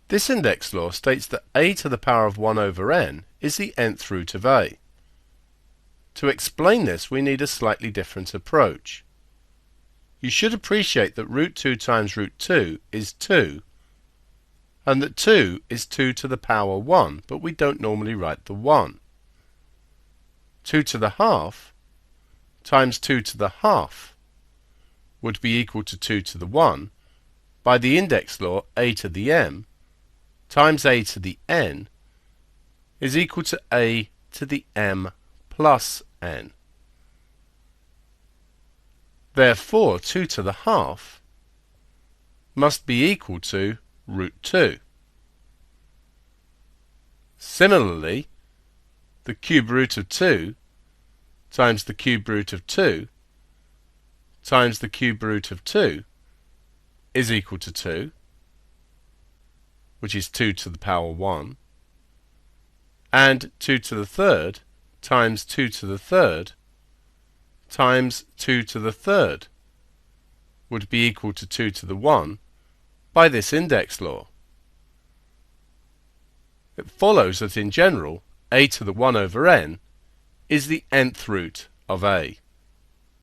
This index law states that a to the power of 1 over n is the nth root of a. To explain this, we need a slightly different approach. You should appreciate that root 2 times root 2 is 2, and that 2 is 2 to the power 1, but we don't normally write the 1. 2 to the half times 2 to the half would be equal to 2 to the 1. By the index law, a to the m times a to the n is equal to a to the m plus n. Therefore, 2 to the half must be equal to root 2. Similarly, the cube root of 2 times the cube root of 2 times the cube root of 2 is equal to 2, which is 2 to the power 1, and 2 to the third times 2 to the third times 2 to the third would be equal to 2 to the 1 by this index law. It follows that in general, a to the 1 over n is the nth root of a.